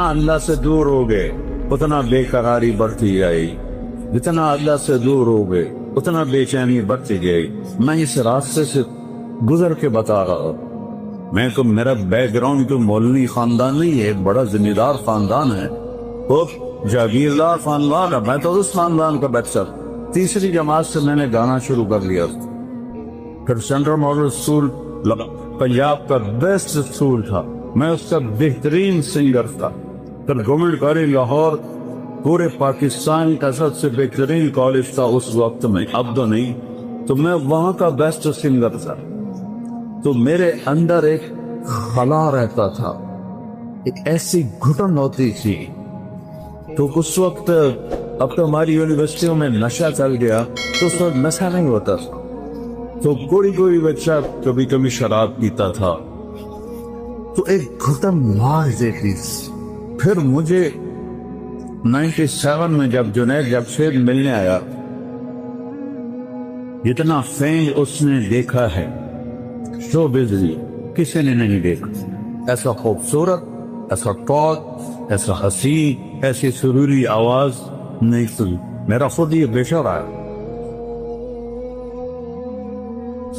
جتنا اللہ سے دور ہو گئے اتنا بے قراری بڑھتی گئی، جتنا اللہ سے دور ہو گئے اتنا بے چینی بڑھتی گئی۔ میں اس راستے سے گزر کے بتا رہا ہوں، میں تو میرا بیک گراؤنڈ تو مولوی خاندان نہیں ہے، ایک بڑا ذمہ دار خاندان ہے، وہ جاگیردار خاندان ہے، میں تو اس خاندان کا بچہ۔ تیسری جماعت سے میں نے گانا شروع کر لیا، پھر سینٹرل ماڈل اسکول پنجاب کا بیسٹ اسکول تھا، میں اس کا بہترین سنگر تھا۔ پھر گورنمنٹ کالج لاہور پورے پاکستان کا سب سے بہترین کالج تھا اس وقت میں، اب تو نہیں، تو میں وہاں کا بیسٹ سنگر تھا۔ تو میرے اندر ایک خلا رہتا تھا، ایک ایسی گھٹن ہوتی تھی۔ تو اس وقت اب تو ہماری یونیورسٹیوں میں نشہ چل گیا، تو اس وقت نشہ نہیں ہوتا تھا، تو کوئی بچہ کبھی کبھی شراب پیتا تھا، تو ایک گھٹن مار دیتی تھی۔ پھر مجھے 97 میں جب جنید جمشید ملنے آیا، جتنا فین اس نے دیکھا ہے شو بزنس کسی نے نہیں دیکھا، ایسا خوبصورت، ایسا ٹاک، ایسا حسین، ایسی سروری آواز نہیں سنی۔ میرا خود یہ بشر آیا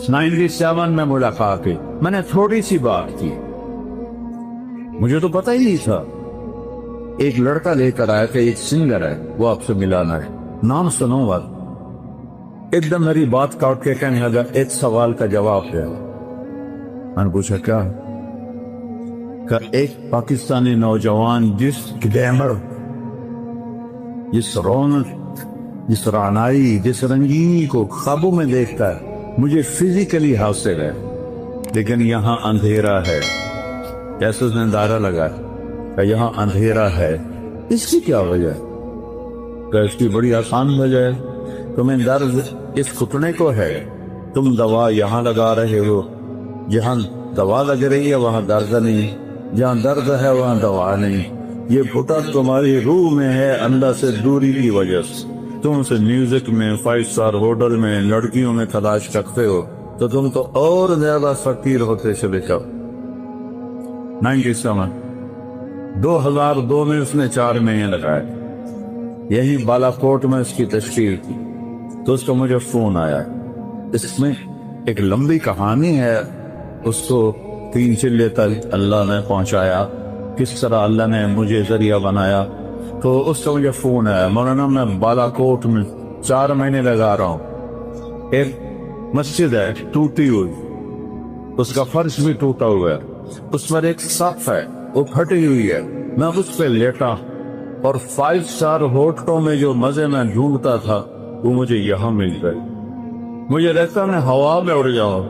97 میں ملاقات کی، میں نے تھوڑی سی بات کی، مجھے تو پتہ ہی نہیں تھا۔ ایک لڑکا لے کر آیا کہ ایک سنگر ہے، وہ آپ سے ملانا ہے، نام سنو گا۔ ایک دم میری بات کاٹ کے کہنے لگا ایک سوال کا جواب ہے۔ میں نے پوچھا کیا؟ کہ ایک پاکستانی نوجوان جس گلیمر، جس رونق، جس رعنائی، جس رنگینی کو خوابوں میں دیکھتا ہے، مجھے فزیکلی حاصل ہے، لیکن یہاں اندھیرا ہے۔ جیسے اس نے اندازہ لگایا کہ یہاں اندھیرا ہے، اس کی کیا وجہ ہے؟ کہ اس کی بڑی آسان وجہ ہے، تمہیں درد اس گھٹنے کو ہے، تم دوا یہاں لگا رہے ہو، جہاں دوا لگ رہی ہے وہاں درد نہیں، جہاں درد ہے وہاں دوا نہیں۔ یہ گھٹن تمہاری روح میں ہے، اللہ سے دوری کی وجہ سے۔ تم سے میوزک میں، 5 اسٹار ہوٹل میں، لڑکیوں میں تلاش کرتے ہو، تو تم تو اور زیادہ فقیر ہوتے چلے جاؤ۔ 97 2002 میں اس نے 4 مہینے لگائے، یہی بالا کوٹ میں اس کی تشکیل تھی۔ تو اس کا مجھے فون آیا، اس میں ایک لمبی کہانی ہے، اس کو 3 چلے تک اللہ نے پہنچایا، کس طرح اللہ نے مجھے ذریعہ بنایا۔ تو اس کا مجھے فون آیا، مولانا میں بالا کوٹ میں 4 مہینے لگا رہا ہوں، ایک مسجد ہے ٹوٹی ہوئی، اس کا فرش بھی ٹوٹا ہوا ہے، اس پر ایک سقف ہے وہ پھٹی ہوئی ہے، میں اس پہ لیٹا، اور 5 اسٹار ہوٹلوں میں جو مزے میں ڈھونڈتا تھا وہ مجھے یہاں مل گئے۔ مجھے لگتا میں ہوا میں اڑ جاؤں۔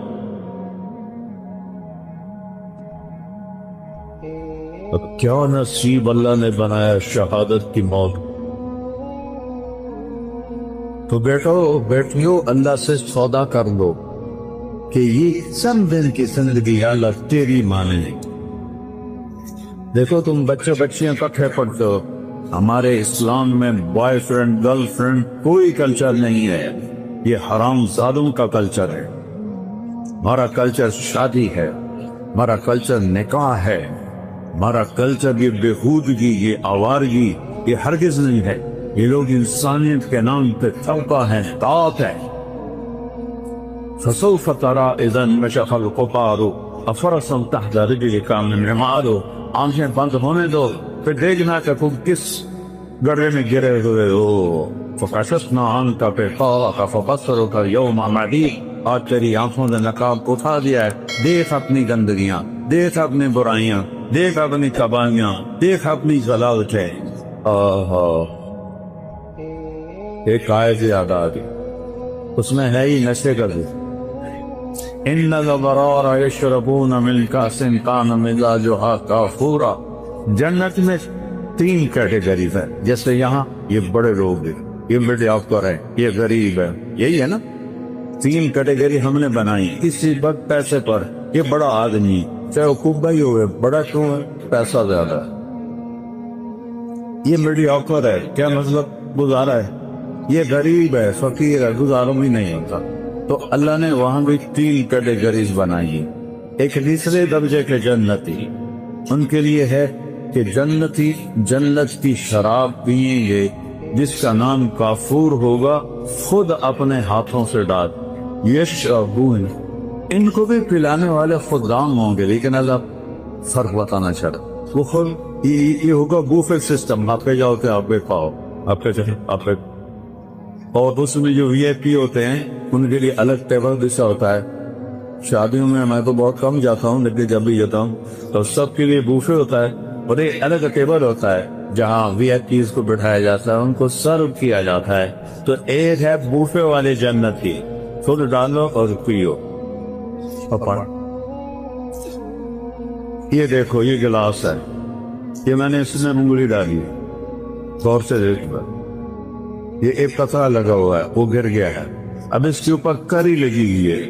اب کیا نصیب اللہ نے بنایا شہادت کی موت۔ تو بیٹھو اللہ سے سودا کر لو کہ یہ چند دن کی زندگی اللہ تیری مانے۔ دیکھو تم بچے بچیاں کٹھے پڑھتے ہو، ہمارے اسلام میں بوائے فرینڈ گرل فرینڈ کوئی کلچر نہیں ہے، یہ حرام زادوں کا کلچر ہے۔ ہمارا کلچر شادی ہے، ہمارا کلچر نکاح ہے، ہمارا کلچر یہ بےہودگی، یہ آوارگی، یہ ہرگز نہیں ہے۔ یہ لوگ انسانیت کے نام پہ طبقہ ہیں، طاعت ہے۔ فَسَوْفَ تَرَى إِذَا انْمَشَخَ الْقُطَارُ أَفَرَسًا تَحْتَ رِجْلِكَ مِنْ رِمَالُ۔ آنکھیں بند ہونے دو، پھر دیکھنا کہ تم کس گڑھے میں گرے ہوئے ہو۔ فَكَشَفْنَا عَنْكَ غِطَاءَكَ فَبَصَرُكَ الْيَوْمَ حَدِيدٌ۔ آج تیری آنکھوں نے نقاب اٹھا دیا ہے، دیکھ اپنی گندگیاں، دیکھ اپنی برائیاں، دیکھ اپنی تباہیاں، دیکھ اپنی ضلالتیں۔ ایک آیت یاد آ گئی، اس میں ہے ہی نشے کا ذکر۔ ان الابرار یشربون من کاس کان مزاجها کافورا۔ جنت میں 3 کیٹیگریز ہیں، جیسے یہاں یہ بڑے لوگ ہیں، یہ مڈل آفر ہے، یہ غریب ہے، یہی ہے نا۔ 3 کیٹیگری ہم نے بنائی کسی وقت پیسے پر۔ یہ بڑا آدمی چاہے وہ کبا ہی ہوئے، بڑا کیوں ہے؟ پیسہ زیادہ ہے۔ یہ مڈل آفر ہے، کیا مطلب؟ گزارا ہے۔ یہ غریب ہے، فقیر ہے، گزاروں بھی نہیں ہوتا۔ تو اللہ نے وہاں بھی 3 کیٹیگریز بنائی۔ ایک تیسرے درجے کے جنتی، ان کے لیے ہے کہ جنتی جنت کی شراب پیئیں گے جس کا نام کافور ہوگا، خود اپنے ہاتھوں سے ڈال یشربون، ان کو بھی پلانے والے خدام ہوں گے، لیکن اللہ فرق بتانا چاہ رہا، وہ خود یہ ہوگا بوفے سسٹم، آپ پہ جاؤ تو آپ پہ پاؤ، آپ پہ جاؤ آپ پہ، اور اس میں جو وی آئی پی ہوتے ہیں ان کے لیے الگ ٹیبل بچھا ہوتا ہے۔ شادیوں میں تو بہت کم جاتا ہوں، لیکن جب بھی جاتا ہوں تو سب کے لیے بوفے ہوتا ہے اور ایک الگ ٹیبل ہوتا ہے جہاں وی آئی پیز کو بٹھایا جاتا ہے، ان کو سرو کیا جاتا ہے۔ تو ایک ہے بوفے والے جنت کی، خود ڈالو اور پیو۔ یہ دیکھو یہ گلاس ہے، یہ میں نے اس میں انگلی ڈالی، غور سے دیکھو، یہ ایک قطرہ لگا ہوا ہے، وہ گر گیا ہے، اب اس کے اوپر کری لگی ہوئی ہے۔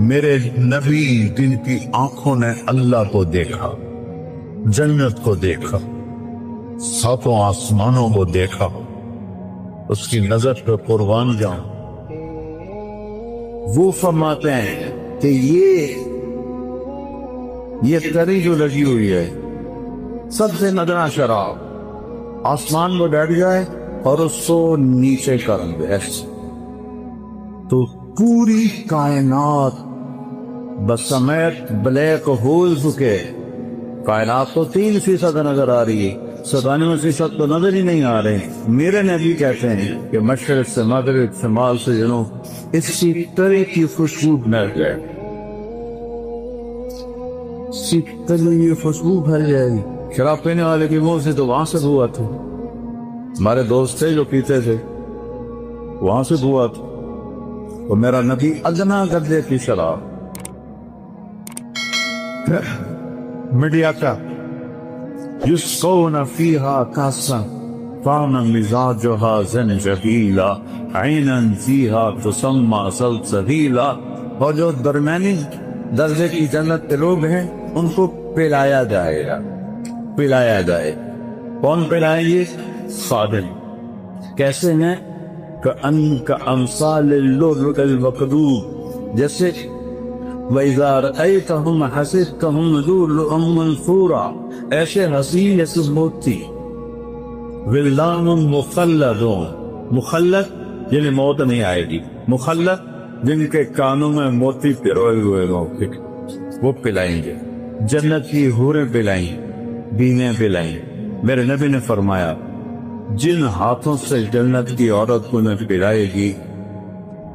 میرے نبی جن کی آنکھوں نے اللہ کو دیکھا، جنت کو دیکھا، ساتوں آسمانوں کو دیکھا، اس کی نظر پہ قربان جاؤں، وہ فرماتے ہیں کہ یہ کری جو لگی ہوئی ہے سب سے ندرہ شراب آسمان میں بیٹھ جائے اور اس کو نیچے کر دے تو پوری کائنات بسمیت بلیک ہولز کے، کائنات تو 3% نظر آ رہی ہے، 97% تو نظر ہی نہیں آ رہے۔ میرے نبی کہتے ہیں کہ مشرق سے مغرب، شمال سے جنوب، اس کی طرح کی خوشبو مل جائے، اس کی طرح یہ خوشبو بھر جائے گی۔ شراب پینے والے کی منہ سے تو وہاں سے بو آتی، ہمارے دوست تھے جو پیتے تھے وہاں سے بو آتی، اور میرا نبی ادنا گدلے کی شراب میڈیا کا یسقون فیہا کاسا کان مزاجہا زنجبیلا عینا فیہا تسمى سلسبیلا، اور جو درمیانی درجے کی جنت کے لوگ ہیں ان کو پلایا جائے گا، پلایا جائے، کون پلائیں گے؟ خادم، کیسے ہیں؟ کأمثال اللؤلؤ المکنون، جیسے وَإِذَا رَأَيْتَهُمْ حَسِبْتَهُمْ لُؤْلُؤًا مَنْثُورًا، ایسے حسین جیسے موتی، وِلْدَانٌ مُخَلَّدٌ، مخلد یعنی موت نہیں آئے گی، مخلد جن کے کانوں میں موتی پروئے ہوئے لوگ، وہ پلائیں گے، جنت کی حوریں پلائیں، بیویں پلائیں۔ میرے نبی نے فرمایا جن ہاتھوں سے جنت کی عورت کو نہ پلائے گی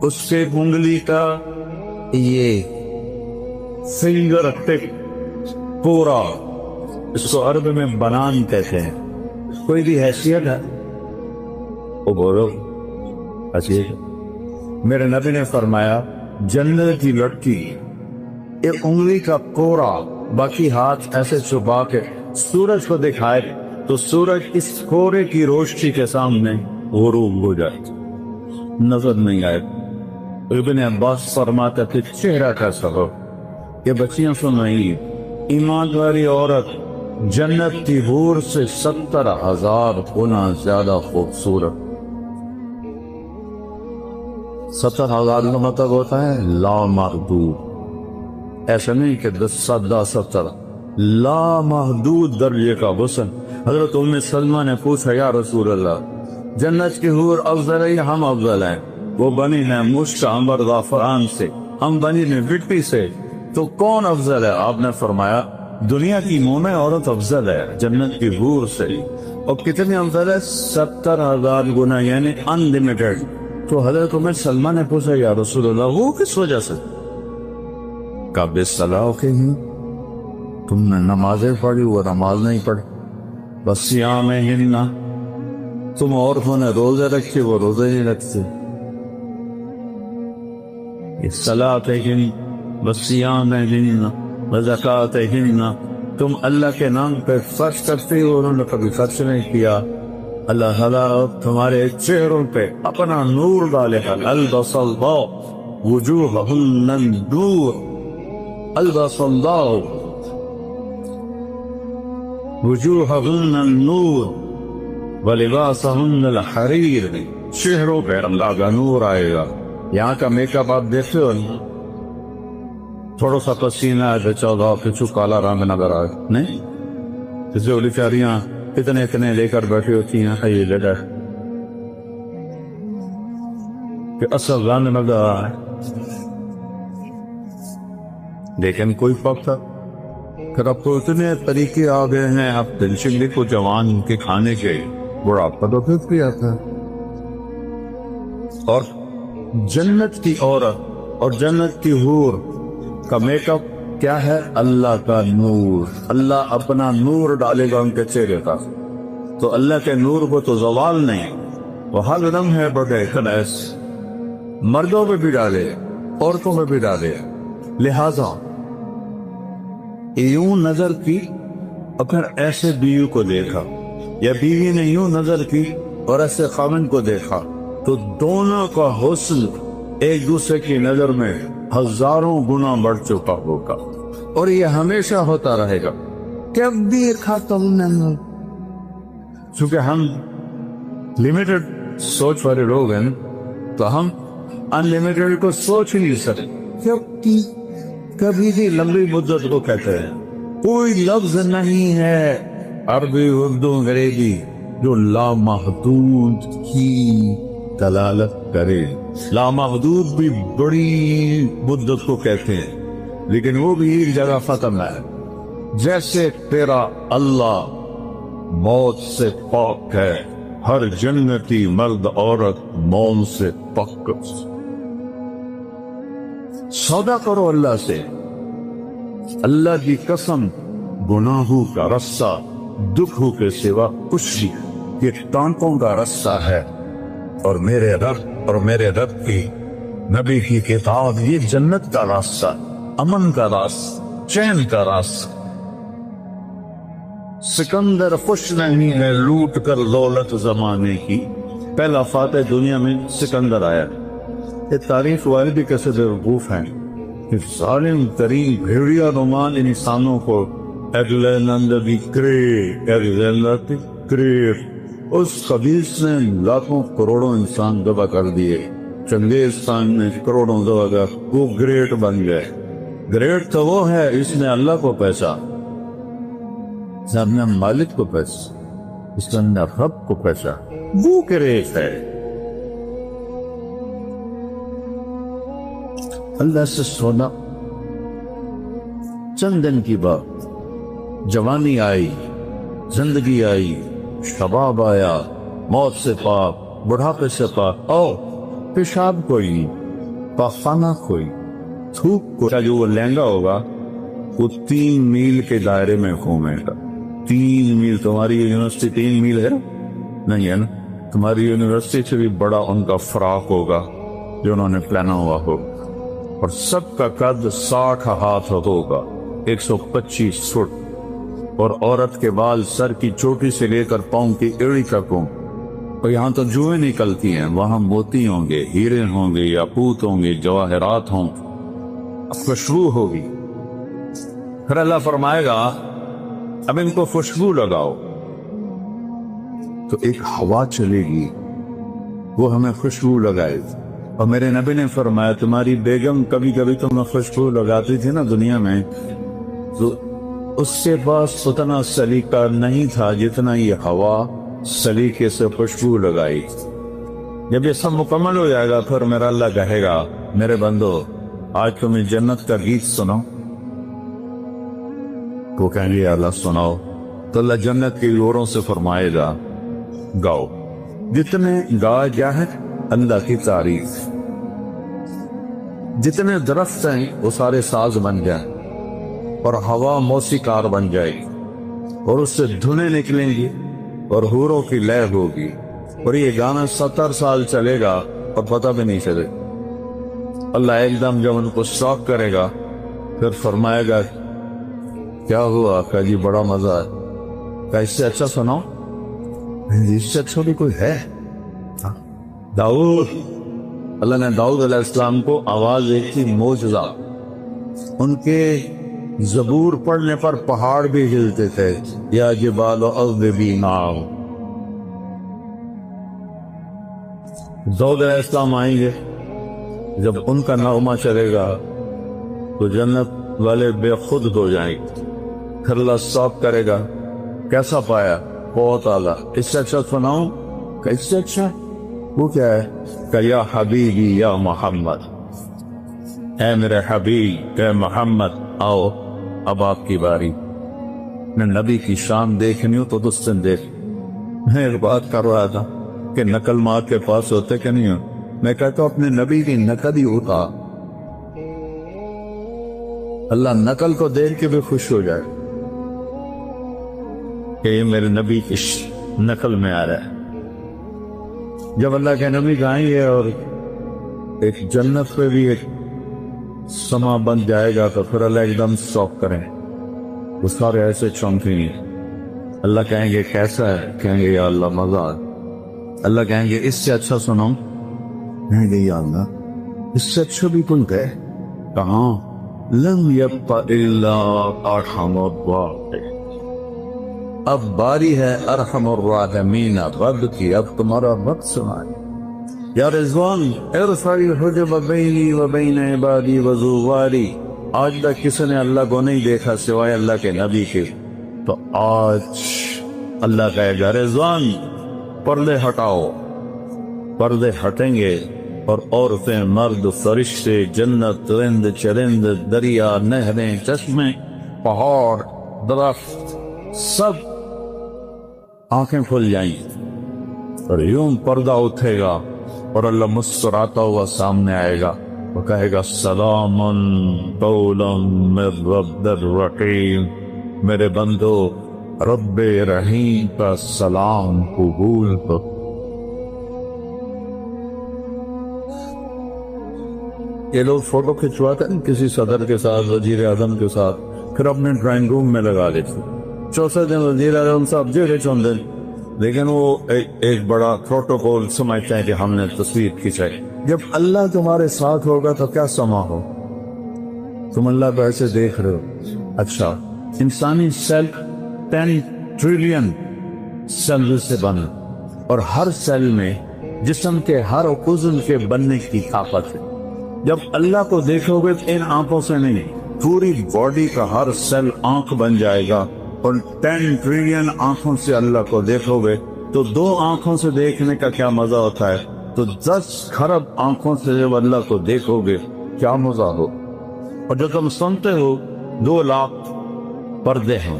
اس کے انگلی کا یہ فنگر ٹپ پورا، اس کو عرب میں بنان کہتے ہیں، کوئی بھی حیثیت ہے وہ بولو حیثیت۔ میرے نبی نے فرمایا جنت کی لڑکی ایک انگلی کا کوڑا باقی ہاتھ ایسے چھپا کے سورج کو دکھائے تو سورج اس کوڑے کی روشنی کے سامنے غروب ہو جائے، نظر نہیں آئے۔ ابن عباس فرماتا کہ چہرہ کا سبب، یہ بچیاں سن رہی ہیں، ایمان والی عورت جنت کی حور سے 70,000 گنا زیادہ خوبصورت۔ 70,000 کا مطلب ہوتا ہے لامحدود، ایسا نہیں کہ 10 لامحدود درجے کا حسن۔ حضرت ام سلمہ نے پوچھا یا رسول اللہ جنت کی حور افضل ہے یا ہم افضل ہیں؟ وہ بنی ہیں مشک عنبر زعفران سے، ہم بنی ہیں مٹی سے، تو کون افضل ہے؟ آپ نے فرمایا دنیا کی مومن عورت افضل ہے جنت کی حور سے۔ اور کتنے افضل ہے؟ 70,000 گنا، یعنی انلمیٹڈ۔ تو حضرت ام سلمہ نے پوچھا یا رسول اللہ وہ کس وجہ سے؟ کعب صلاح کے ہیں تم نے نمازیں پڑھی وہ نماز نہیں پڑھی، بس صیامہن، تم عورتوں نے روزے رکھے وہ روزے نہیں رکھتے، صلاتہن وصیامہن وزکاتہن، تم اللہ کے نام پہ خرچ کرتے ہو، انہوں نے کبھی خرچ نہیں کیا۔ اللہ تعالیٰ تمہارے چہروں پہ اپنا نور ڈالے گا، البس اللہ وجوہہن النور، البس اللہ وجوہہن النور ولباسہن الحریر، چہروں پہ اللہ کا نور آئے گا۔ یہاں کا میک اپ آپ دیکھتے ہو، تھوڑا سا پسینہ ہے تو چودہ کچھ کالا رنگ نظر آئے نہیں، جسے وہ بیچاریاں اتنے اتنے لے کر بیٹھی ہوتی ہیں یہ لیڈر کہ اصل رنگ نظر آئے، لیکن کوئی پکتا پھر اب تو اتنے طریقے آ گئے ہیں، اب دلچنگی کو جوان کے کھانے کے بڑھاپا تو پھر بھی آتا ہے۔ اور جنت کی عورت اور جنت کی حور کا میک اپ کیا ہے؟ اللہ کا نور، اللہ اپنا نور ڈالے گا ان کے چہرے پر، تو اللہ کے نور کو تو زوال نہیں، وہ ہر دم ہے بڑے خلیص، مردوں میں بھی ڈالے عورتوں میں بھی ڈالے، لہذا یوں نظر کی اور پھر ایسے بیوی کو دیکھا، یا بیوی نے یوں نظر کی اور ایسے خاوند کو دیکھا، تو دونوں کا حسن ایک دوسرے کی نظر میں ہزاروں گنا بڑھ چکا ہوگا، اور یہ ہمیشہ ہوتا رہے گا، کبھی ختم نہیں، چونکہ ہم لمیٹڈ سوچ والے لوگ ہیں تو ہم ان لمیٹڈ کو سوچ ہی نہیں سکتے، کبھی بھی لمبی مدت کو کہتے ہیں، کوئی لفظ نہیں ہے عربی اردو انگریزی جو لامحدود کی دلالت کرے، لامحدود بھی بڑی مدت کو کہتے ہیں، لیکن وہ بھی ایک جگہ ختم ہے، جیسے تیرا اللہ موت سے پاک ہے، ہر جنتی مرد عورت موت سے پاک، سودا کرو اللہ سے، اللہ کی قسم گناہوں کا رستہ دکھوں کے سوا کچھ نہیں، یہ ٹانکوں کا رستہ ہے، اور میرے رب کی نبی کی کتاب یہ جنت کا راستہ، امن کا راستہ، چین کا راستہ۔ سکندر خوش نہیں ہے لوٹ کر دولت زمانے کی، پہلا فاتح دنیا میں سکندر آیا، یہ تاریخ والے بھی کیسے بیوقوف ہیں کہ ظالم ترین بھیڑیا نمان انسانوں کو الیگزینڈر دی گریٹ اس خبیث نے لاکھوں کروڑوں انسان ذبح کر دیے، چنگیز خان نے کروڑوں ذبح کر وہ گریٹ بن گئے، گریٹ تو وہ ہے اس نے اللہ کو پہچا، اس نے مالک کو پہچا، اس نے رب کو پہچا، وہ گریٹ ہے۔ اللہ سے سونا چند دن کی بات، جوانی آئی، زندگی آئی، شباب آیا، موت سے پاک، بڑھاپے سے پاک، او پیشاب کوئی، پاخانہ کوئی، تھوک کوئی، جو وہ لہنگا ہوگا وہ 3 میل کے دائرے میں گھومے گا، 3 میل، تمہاری یونیورسٹی 3 میل ہے نہیں ہے نا، تمہاری یونیورسٹی سے بھی بڑا ان کا فراق ہوگا جو انہوں نے پلانا ہوا ہوگا، اور سب کا قد 60 ہاتھ ہوگا، 125 فٹ، اور عورت کے بال سر کی چوٹی سے لے کر پاؤں کی ایڑی تک ہوں، اور یہاں تو جوئیں نکلتی ہیں، وہاں موتی ہوں گے، ہیرے ہوں گے، یاقوت ہوں گے، جواہرات ہوں، خوشبو ہوگی، پھر اللہ فرمائے گا اب ان کو خوشبو لگاؤ، تو ایک ہوا چلے گی وہ ہمیں خوشبو لگائے، اور میرے نبی نے فرمایا تمہاری بیگم کبھی کبھی تمہیں خوشبو لگاتی تھی نا دنیا میں، تو اس کے پاس اتنا سلیقہ نہیں تھا جتنا یہ ہوا سلیقے سے خوشبو لگائی۔ جب یہ سب مکمل ہو جائے گا پھر میرا اللہ کہے گا میرے بندو آج تمہیں جنت کا گیت سناؤ، تو کہیں گے اللہ سناؤ، تو اللہ جنت کی لوروں سے فرمائے گا گاؤ، جتنے گا جا ہے اللہ کی تعریف، جتنے درخت ہیں وہ سارے ساز بن جائیں، اور ہوا موسیقار بن جائے گی، اور اس سے دھنیں نکلیں گی، اور حوروں کی لے ہوگی، اور یہ گانا 70 سال چلے گا اور پتہ بھی نہیں چلے، اللہ ایک دم جب ان کو سٹاپ کرے گا پھر فرمائے گا کیا ہوا؟ کہ جی بڑا مزہ ہے، کہ اس سے اچھا سناؤ، اس سے اچھا بھی کوئی ہے؟ داؤد، اللہ نے داؤد علیہ السلام کو آواز ایک تھی معجزہ، ان کے زبور پڑھنے پر پہاڑ بھی ہلتے تھے، یا جبال اوبی معه، داؤد علیہ السلام آئیں گے، جب ان کا نغمہ چلے گا تو جنت والے بے خود ہو جائیں گے. پھر اللہ سٹاپ کرے گا. کیسا پایا؟ بہت اعلیٰ. اس سے اچھا سناؤں؟ کہ اس سے اچھا وہ کیا ہے؟ کہ یا حبیبی یا محمد، اے میرے حبیب، اے محمد، آؤ اب آپ کی باری. میں نبی کی شان دیکھنی ہوں تو تجھ سے دیکھ. میں ایک بات کر رہا تھا کہ نقل مار کے پاس ہوتے کہ نہیں ہو. میں کہتا ہوں اپنے نبی کی نقل ہی ہوتا. اللہ نقل کو دیکھ کے بھی خوش ہو جائے کہ یہ میرے نبی کی نقل میں آ رہا ہے. جب اللہ کے نبی آئیں گے اور ایک جنت پہ بھی ایک سما بن جائے گا تو پھر اللہ ایک دم سٹاپ کریں. وہ سارے ایسے چونکیں گے. اللہ کہیں گے کیسا ہے؟ کہیں گے یا اللہ مزہ آ. اللہ کہیں گے اس سے اچھا سناؤں؟ کہیں گے یا اللہ اس سے اچھا بھی کن کہ کہاں؟ لم یبق الا ارحم الراحمین. اب باری ہے ارحم الراحمین رب کی. اب تمہارا وقت سنائے. یا رضوان ارفع الحجب بینی و بین عبادی و زواری. آج تک کسی نے اللہ کو نہیں دیکھا سوائے اللہ کے نبی کے. تو آج اللہ کہے گا رضوان پردے ہٹاؤ. پردے ہٹیں گے اور عورتیں، مرد، فرشتے، جنت، رند، چرند، دریا، نہریں، چشمے، پہاڑ، درخت، سب آنکھیں کھل جائیں اور یوں پردہ اٹھے گا اور اللہ مسکراتا ہوا سامنے آئے گا. وہ کہے گا سلام قولا من رب الرحیم. میرے بندو رب رحیم کا سلام قبول کرو. یہ لوگ فوٹو کھنچواتے ہیں کسی صدر کے ساتھ، وزیر اعظم کے ساتھ، پھر اپنے ڈرائنگ روم میں لگا لیتے. چوتھے دن وزیر اعظم صاحب جیڑے چوندے، لیکن وہ ایک بڑا پروٹوکول سمجھتے ہیں کہ ہم نے تصویر کھینچائی. جب اللہ تمہارے ساتھ ہوگا تو کیا سما ہو. تم اللہ کو ایسے دیکھ رہے ہو. اچھا انسانی سیل 10 ٹریلین سیل سے بنا اور ہر سیل میں جسم کے ہر عضو کے بننے کی طاقت ہے. جب اللہ کو دیکھو گے ان آنکھوں سے نہیں، پوری باڈی کا ہر سیل آنکھ بن جائے گا. اور 10 ٹریلین آنکھوں سے اللہ کو دیکھو گے تو 2 آنکھوں سے دیکھنے کا کیا مزہ ہوتا ہے، تو 10 کھرب آنکھوں سے جب اللہ کو دیکھو گے کیا مزہ ہو. اور جو تم سنتے ہو 2 لاکھ پردے ہیں،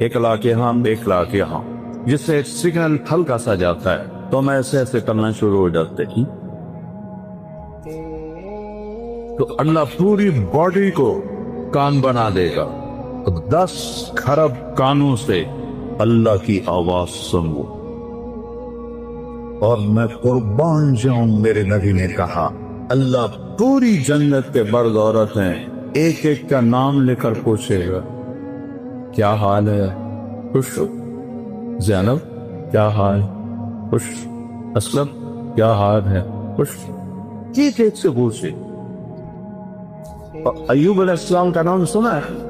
1 لاکھ یہاں 1 لاکھ یہاں، جس سے ایک سگنل ہلکا سا جاتا ہے تو ہم ایسے ایسے کرنا شروع ہو جاتے ہیں. تو اللہ پوری باڈی کو کان بنا دے گا. 10 کھرب کانوں سے اللہ کی آواز سنو. اور میں قربان جاؤں میرے نبی نے کہا اللہ پوری جنت کے مرد عورت ہیں ایک ایک کا نام لے کر پوچھے گا کیا حال ہے؟ خوش ہو؟ زینب کیا حال؟ خوش؟ اسلم کیا حال ہے؟ خوش؟ ایک ایک سے پوچھے. ایوب علیہ السلام کا نام سنا ہے؟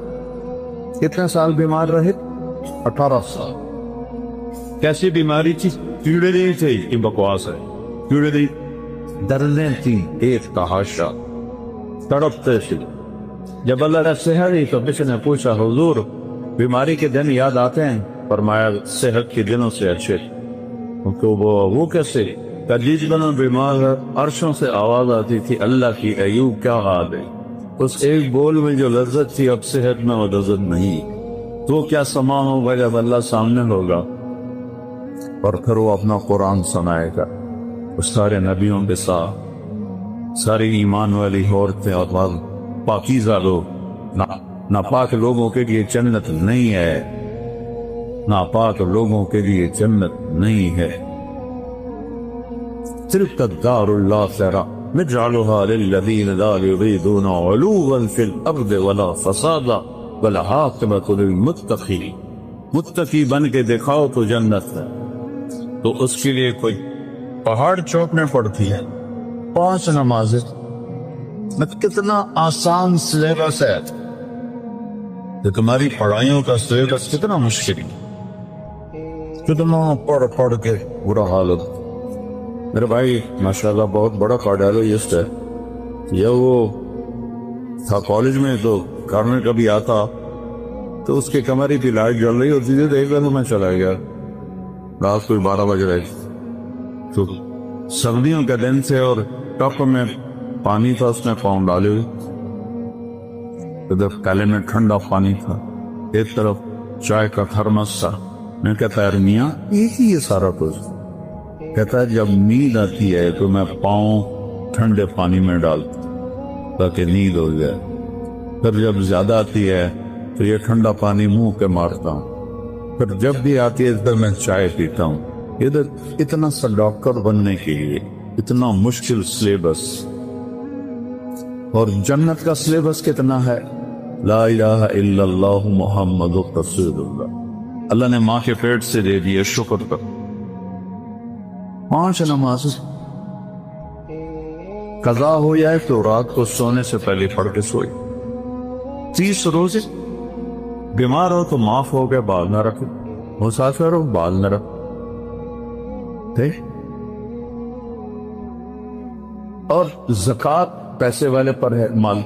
کتنے سال بیمار رہے؟ 18 سال. کیسی بیماری تھی؟ کیڑے نہیں تھے. یہ بکواس ہے. کیڑے نہیں، درنیں تھی. ایک تحاشا تڑپتے تھے. جب اللہ نے صحت دی تو کسی نے پوچھا حضور بیماری کے دن یاد آتے ہیں؟ فرمایا صحت کے دنوں سے اچھے. تو وہ کیسے؟ جس دن بیمار عرشوں سے آواز آتی تھی اللہ کی ایوب کیا حال ہے. اس ایک بول میں جو لذت تھی اب صحت میں وہ لذت نہیں. تو کیا سما ہوگا جب اللہ سامنے ہوگا اور پھر وہ اپنا قرآن سنائے گا. اس سارے نبیوں کے ساتھ ساری ایمان والی عورتیں اور پاکیزہ لوگ. ناپاک لوگوں کے لیے جنت نہیں ہے. ناپاک لوگوں کے لیے جنت نہیں ہے. تلک الدار الآخرہ نجعلها للذین لا یریدون علوا فی الارض ولا فسادا والعاقبۃ للمتقین. متقی بن کے دکھاؤ تو جنت ہے. تو اس کے لیے کوئی پہاڑ چوکنے پڑتی ہے. 5 نمازیں. کتنا آسان سلیبس ہے. تو تمہاری پڑھائیوں کا سلیبس کتنا مشکل ہے. کتنا پڑھ کے برا حال ہوتا. میرے بھائی ماشاءاللہ بہت بڑا کارڈیالوجسٹ ہے. یہ وہ تھا کالج میں، تو گھر میں کبھی آتا تو اس کے کمرے کی لائٹ جل رہی ہوتی تھی، دیکھ کر میں چلا گیا، رات کو 12 بج رہے تو سردیوں کا دن سے، اور ٹپ میں پانی تھا، اس میں پاؤں ڈالے ہوئے، ادھر کالے میں ٹھنڈا پانی تھا، ایک طرف چائے کا تھرمس تھا۔ میں کہتا ہے میاں یہ سارا کچھ؟ کہتا ہے جب نیند آتی ہے تو میں پاؤں ٹھنڈے پانی میں ڈالتا ہوں تاکہ نیند ہو جائے، پھر جب زیادہ آتی ہے تو یہ ٹھنڈا پانی منہ پہ مارتا ہوں، پھر جب بھی آتی ہے ادھر میں چائے پیتا ہوں۔ ادھر اتنا سا ڈاکٹر بننے کے لیے اتنا مشکل سلیبس، اور جنت کا سلیبس کتنا ہے؟ لا الہ الا اللہ محمد رسول اللہ، اللہ نے ماں کے پیٹ سے دے دیے، شکر کر۔ 5 نماز قضا ہو جائے تو رات کو سونے سے پہلے پڑھ کے سوئی، 30 روزے، بیمار ہو تو معاف ہو گئے، بال نہ رکھے، مسافر ہو بال نہ رکھے، اور زکوٰۃ پیسے والے پر ہے، مال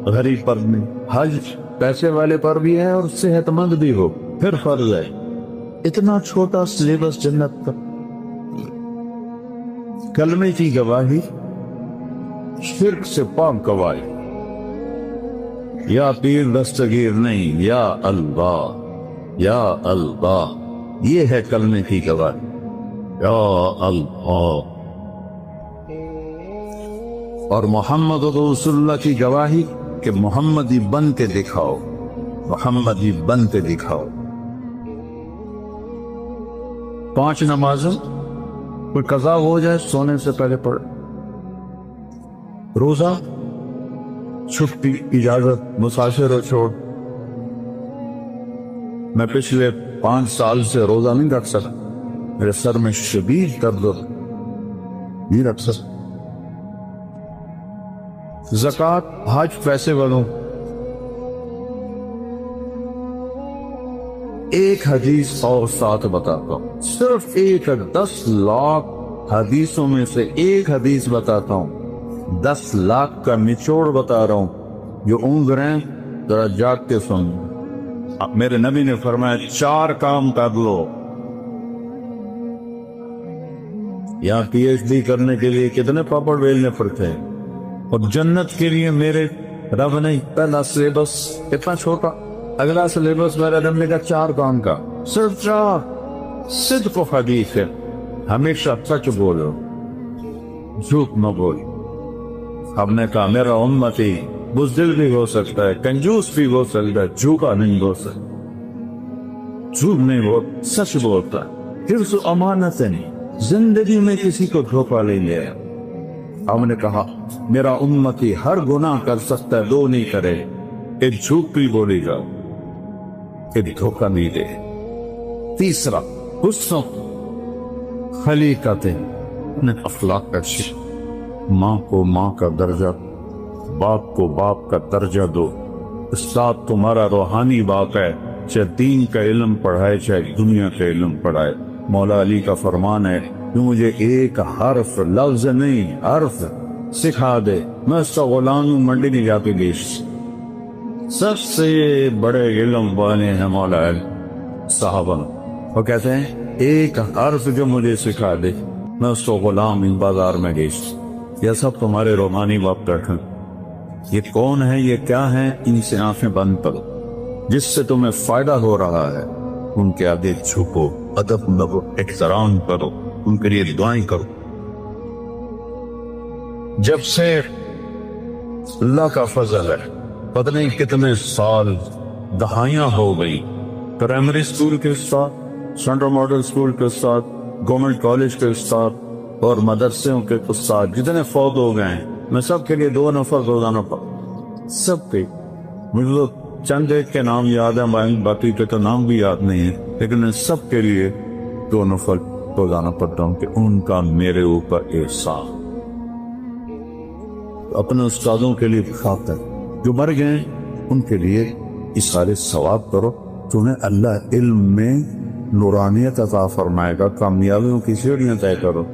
غریب پر نہیں، حج پیسے والے پر بھی ہے اور صحت مند بھی ہو پھر فرض ہے۔ اتنا چھوٹا سلیبس جنت کا۔ کلمے کی گواہی، شرک سے پاک گواہی، یا پیر دستگیر نہیں، یا اللہ یا اللہ، یہ ہے کلمے کی گواہی، یا اللہ۔ اور محمد رسول اللہ کی گواہی کہ محمدی بن کے دکھاؤ، محمدی بن کے دکھاؤ۔ 5 نمازیں کوئی قضا ہو جائے سونے سے پہلے پڑھ، روزہ چھٹی اجازت، مسافر ہو چھوڑ۔ میں پچھلے 5 سال سے روزہ نہیں رکھ سکتا، میرے سر میں شدید درد نہیں رکھ سکتا۔ زکوٰۃ، حج پیسے والوں، ایک حدیث اور ساتھ بتاتا ہوں، صرف ایک 10 لاکھ حدیثوں میں سے ایک حدیث بتاتا ہوں، 10 لاکھ کا نچوڑ بتا رہا ہوں، جو اونگ رہے ہیں ذرا جاگ کے سن۔ میرے نبی نے فرمایا 4 کام کر لو۔ یہاں پی ایچ ڈی کرنے کے لیے کتنے پاپڑ بیلنے پڑتے ہیں، اور جنت کے لیے میرے رب نے پہلا سلیبس اتنا چھوٹا، اگلا سلیبس میرے رب نے کہا 4 کام کا، صرف 4۔ صدق و حدیث ہے، ہمیشہ سچ بولو، جھوٹ نہ بولو۔ ہم نے کہا میرا امتی بزدل بھی ہو سکتا ہے، کنجوس بھی ہو سکتا ہے، جھوٹا نہیں ہو سکتا، جھوٹ نہیں بول، سچ بولتا ہے، حفظ و امانت نہیں، زندگی میں کسی کو دھوکہ نہیں لے۔ ہم نے کہا میرا امتی ہر گناہ کر سکتا ہے، 2 نہیں کرے، ایک جھوٹ بھی بولے گا، ایک دھوکہ نہیں دے۔ تیسرا حسن خلیقت، اخلاق اچھی، ماں کو ماں کا درجہ، باپ کو باپ کا درجہ دو۔ استاد تمہارا روحانی باپ ہے، چاہے دین کا علم پڑھائے چاہے دنیا کا علم پڑھائے۔ مولا علی کا فرمان ہے کہ مجھے ایک حرف، لفظ نہیں حرف سکھا دے، میں اس کا غلام ہوں، منڈی نہیں جا کے بیچ۔ سب سے بڑے علم والے ہیں مولا علی صحابہ، وہ کہتے ہیں ایک حرف جو مجھے سکھا دے میں اس کو غلام ہوں، بازار میں بیچ۔ یہ سب تمہارے روحانی باپ بیٹھے، یہ کون ہے، یہ کیا ہے، ان سے آنکھیں بند کرو، جس سے تمہیں فائدہ ہو رہا ہے ان کے آگے جھکو، ادب لگو، احترام کرو، ان کے لیے دعائیں کرو۔ جب سے اللہ کا فضل ہے، پتہ نہیں کتنے سال، دہائیاں ہو گئی، پرائمری اسکول کے ساتھ، سینٹرل ماڈل اسکول کے ساتھ، گورنمنٹ کالج کے ساتھ، اور مدرسوں کے استاد جتنے فوت ہو گئے ہیں، میں سب کے لیے 2 نفر روزانہ پڑھتا، سب کے۔ مجھے چند ایک کے نام یاد ہیں، باقی کے تو نام بھی یاد نہیں ہے، لیکن میں سب کے لیے 2 نفر روزانہ پڑھتا ہوں کہ ان کا میرے اوپر احسان۔ اپنے استادوں کے لیے خاطر جو مر گئے ان کے لیے اشارے ثواب کرو، تمہیں اللہ علم میں نورانیت عطا فرمائے گا، کامیابیوں کی سیڑھیاں طے کرو۔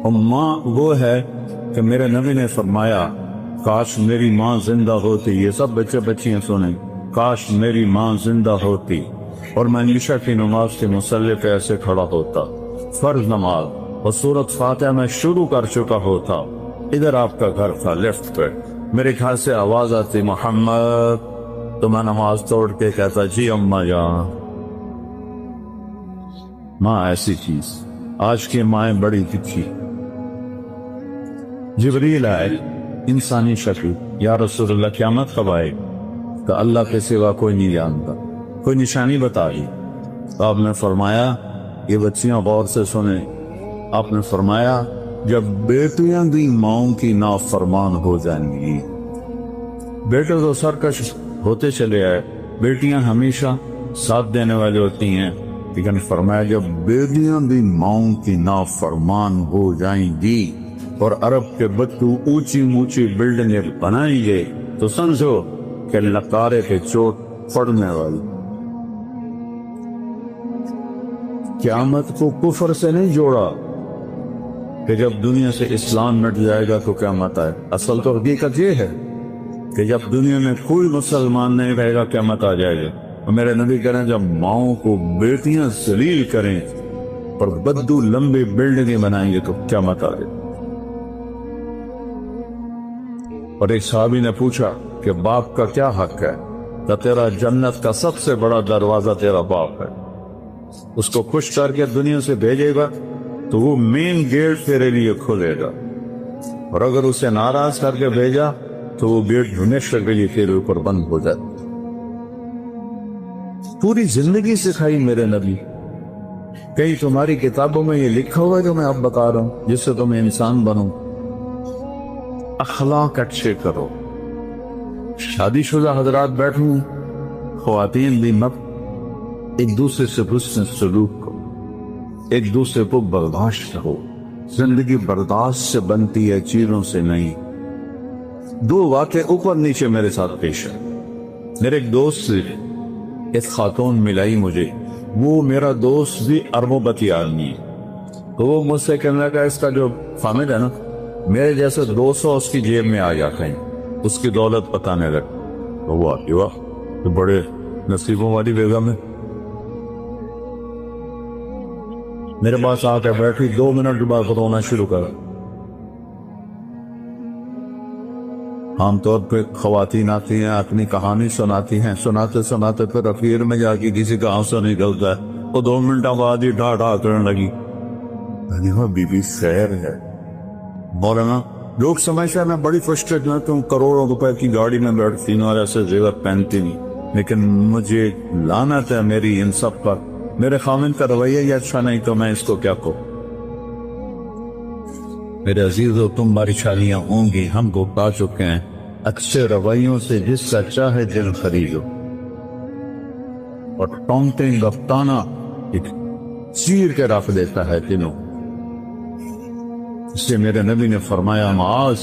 اور ماں وہ ہے کہ میرے نبی نے فرمایا کاش میری ماں زندہ ہوتی. یہ سب بچے بچیاں سنیں. کاش میری ماں زندہ ہوتی اور میں عشاء کی نماز کے مصلی پہ ایسے کھڑا ہوتا. فرض نماز اور سورۃ فاتحہ میں شروع کر چکا ہوتا. ادھر آپ کا گھر تھا لیفٹ پہ. میرے خیال سے آواز آتی محمد، تو میں نماز توڑ کے کہتا جی اماں جان. ماں ایسی چیز. آج کی مائیں بڑی تکھی. جبریل آئے انسانی شکل. یا رسول اللہ قیامت کب آئے؟ کہ اللہ کے سوا کوئی نہیں جانتا. کوئی نشانی بتائی. تو آپ نے فرمایا، یہ بچیاں غور سے سنیں، آپ نے فرمایا جب بیٹیاں بھی ماؤں کی نافرمان ہو جائیں گی. بیٹے تو سرکش ہوتے چلے آئے، بیٹیاں ہمیشہ ساتھ دینے والی ہوتی ہیں، لیکن فرمایا جب بیٹیاں بھی ماؤں کی نافرمان ہو جائیں گی اور عرب کے بچوں اونچی اونچی بلڈنگیں بنائیں گے تو سمجھو کہ لکارے کے چوٹ پڑنے والی. قیامت کو کفر سے نہیں جوڑا کہ جب دنیا سے اسلام مٹ جائے گا تو قیامت آئے. اصل تو حقیقت یہ ہے کہ جب دنیا میں کوئی مسلمان نہیں رہے گا قیامت آ جائے گا. اور میرے نبی کہہ رہے ہیں جب ماؤں کو بیٹیاں ذلیل کریں اور بدو لمبی بلڈنگیں بنائیں گے تو قیامت آ جائے. اور ایک صحابی نے پوچھا کہ باپ کا کیا حق ہے؟ کہ تیرا جنت کا سب سے بڑا دروازہ تیرا باپ ہے. اس کو خوش کر کے دنیا سے بھیجے گا تو وہ مین گیٹ تیرے لیے کھولے گا، اور اگر اسے ناراض کر کے بھیجا تو وہ گیٹ ہمیشہ کے لیے تیرے اوپر بند ہو جاتا. پوری زندگی سکھائی میرے نبی. کئی تمہاری کتابوں میں یہ لکھا ہوا ہے جو میں اب بتا رہا ہوں جس سے تم انسان بنو. اخلاق اچھے کرو. شادی شدہ حضرات بیٹھوں، خواتین بھی مت. ایک دوسرے سے حسن سلوک کرو، ایک دوسرے کو برداشت ہو. زندگی برداشت سے بنتی ہے، چیزوں سے نہیں. دو واقعے اوپر نیچے میرے ساتھ پیش ہے. میرے ایک دوست سے ایک خاتون ملائی مجھے. وہ میرا دوست بھی اربوں پتی آدمی ہے. تو وہ مجھ سے کہنے لگا اس کا جو فامد ہے نا، میرے جیسے 200 اس کی جیب میں آ جاتے ہیں، اس کی دولت بتانے لگ. تو وہ آتی واہ تو بڑے نصیبوں والی بیگم ہے. میرے پاس آ کے بیٹھی 2 منٹ بعد رونا شروع کر. عام طور پہ خواتین آتی ہیں، اپنی کہانی سناتی ہیں، سناتے سناتے پھر اخیر میں جا کے کسی کا آنسو نکلتا ہے. وہ 2 منٹ بعد ہی ڈھا ڈھا کرنے لگی. بی بی خیر ہے. مولانا لوگ سمجھتے ہیں میں بڑی فرسٹریٹ نہ ہوں، کروڑوں روپے کی گاڑی میں بیٹھتی ہوں اور ایسے زیور پہنتی نہیں، لیکن مجھے لعنت ہے میری ان سب پر. میرے خامن کا رویہ یہ اچھا نہیں تو میں اس کو کیا کہوں. میرے عزیزو، تمہاری شادیاں ہوں گی، ہم کو پا چکے ہیں. اچھے رویوں سے جس کا چاہے دل خریدو، اور ٹونٹیں گفتانہ ایک چیر کے رکھ دیتا ہے دلوں. اس سے میرے نبی نے فرمایا معاذ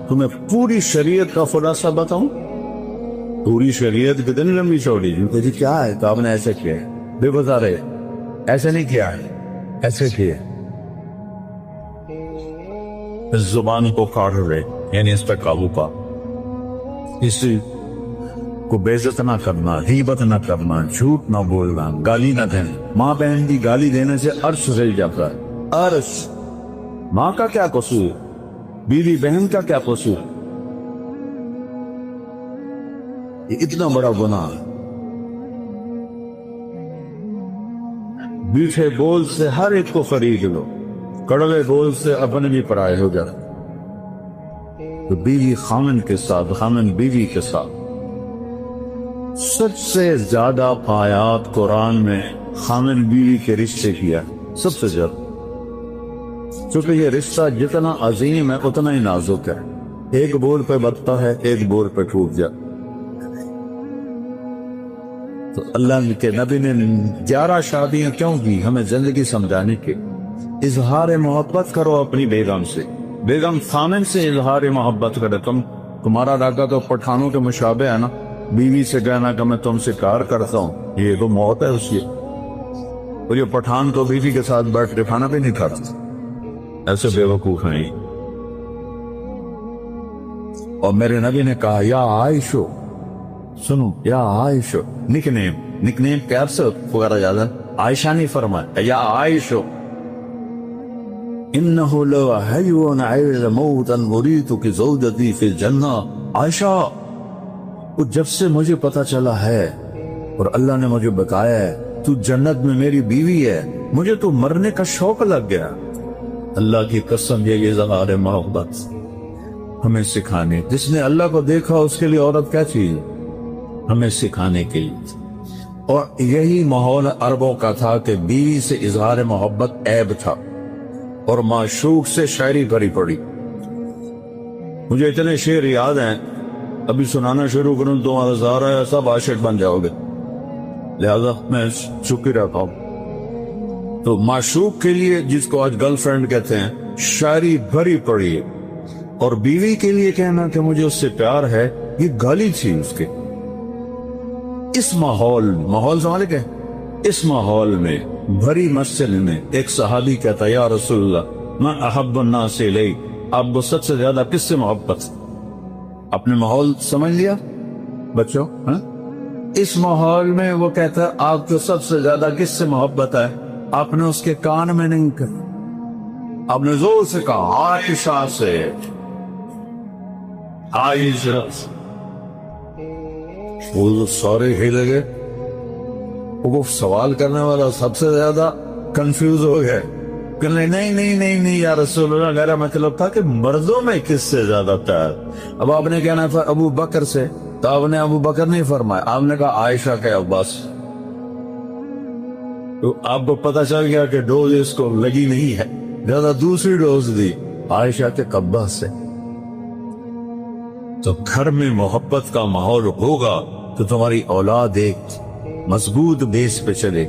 تمہیں پوری شریعت کا خلاصہ بتاؤں. پوری شریعت کتنی لمبی چوڑی جی کیا ہے؟ تو آپ نے ایسے کیا ہے؟ بے بتا رہے ایسے نہیں کیا ہے، ایسے کیا. اس زبان کو کاٹ رہے، یعنی اس پہ قابو پا. اسی کو بے عزت نہ کرنا، غیبت نہ کرنا، جھوٹ نہ بولنا، گالی نہ دینا. ماں بہن کی گالی دینے سے عرش ہل جاتا ہے. عرش. ماں کا کیا قصور؟ بیوی بہن کا کیا قصور؟ یہ اتنا بڑا گناہ. میٹھے بول سے ہر ایک کو خرید لو، کڑوے بول سے اپنے بھی پرائے ہو جاتے. تو بیوی خامن کے ساتھ، خامن بیوی کے ساتھ. سب سے زیادہ آیات قرآن میں خامن بیوی کے رشتے کیا، سب سے زیادہ. چونکہ یہ رشتہ جتنا عظیم ہے اتنا ہی نازک ہے. ایک بول پہ بڑھتا ہے، ایک بول پہ ٹوٹ جاتا. تو اللہ کے نبی نے 11 شادیاں کیوں کی؟ ہمیں زندگی سمجھانے کے. اظہار محبت کرو اپنی بیگم سے. بیگم خامن سے اظہار محبت کرے. تمہارا راگا تو پٹھانوں کے مشابہ ہے نا. بیوی سے کہنا کہ میں تم سے کار کرتا ہوں، یہ تو موت ہے اس کی. اور یہ پٹھان تو بیوی کے ساتھ بیٹھ کے کھانا بھی نہیں کھاتا. ایسے بے وقوف ہیں. اور میرے نبی نے کہا یا عائشو، سنو یا عائشو، نک نیم پیار سے پکارا جاتا ہے، عائشہ نہیں فرمایا یا عائشو، انہو لو حیون عیل موتا مریتو کی زوجتی فی الجنہ، عائشہ جب سے مجھے پتا چلا ہے اور اللہ نے مجھے بتایا ہے تو جنت میں میری بیوی ہے، مجھے تو مرنے کا شوق لگ گیا۔ اللہ کی قسم یہ اظہار محبت ہمیں سکھانے، جس نے اللہ کو دیکھا اس کے لیے عورت کیا چیز ہے، ہمیں سکھانے کے لیے۔ اور یہی ماحول عربوں کا تھا کہ بیوی سے اظہار محبت عیب تھا اور معشوق سے شاعری بھری پڑی۔ مجھے اتنے شعر یاد ہیں، ابھی سنانا شروع کروں تو تمہارا سارا ہے سب عاشق بن جاؤ گے، لہذا میں چپ ہی رہتا ہوں۔ تو معشوق کے لیے، جس کو آج گرل فرینڈ کہتے ہیں، شاعری بھری پڑی ہے، اور بیوی کے لیے کہنا کہ مجھے اس سے پیار ہے یہ گالی تھی اس کے۔ اس ماحول سمجھ کے اس ماحول میں بھری مسجد میں ایک صحابی کہتا یا رسول اللہ میں احب الناس الی، آپ کو سب سے زیادہ کس سے محبت؟ اپنے ماحول سمجھ لیا بچوں؟ اس ماحول میں وہ کہتا ہے آپ کو سب سے زیادہ کس سے محبت ہے؟ آپ نے اس کے کان میں نہیں کہا، آپ نے زور سے کہا عائشہ سے، عائشہ سے۔ وہ سارے ہی لگے، وہ سوال کرنے والا سب سے زیادہ کنفیوز ہو گئے کہ نہیں یا رسول اللہ، میرا مطلب تھا کہ مردوں میں کس سے زیادہ پیار؟ اب آپ نے کہنا تھا ابو بکر سے، تو آپ نے ابو بکر نہیں فرمایا، آپ نے کہا عائشہ کے عباس۔ تو آپ کو پتہ چل گیا کہ ڈوز اس کو لگی نہیں ہے، زیادہ دوسری ڈوز دی عائشہ کے عباس سے۔ تو گھر میں محبت کا ماحول ہوگا تو تمہاری اولاد ایک مضبوط بیس پہ چلے۔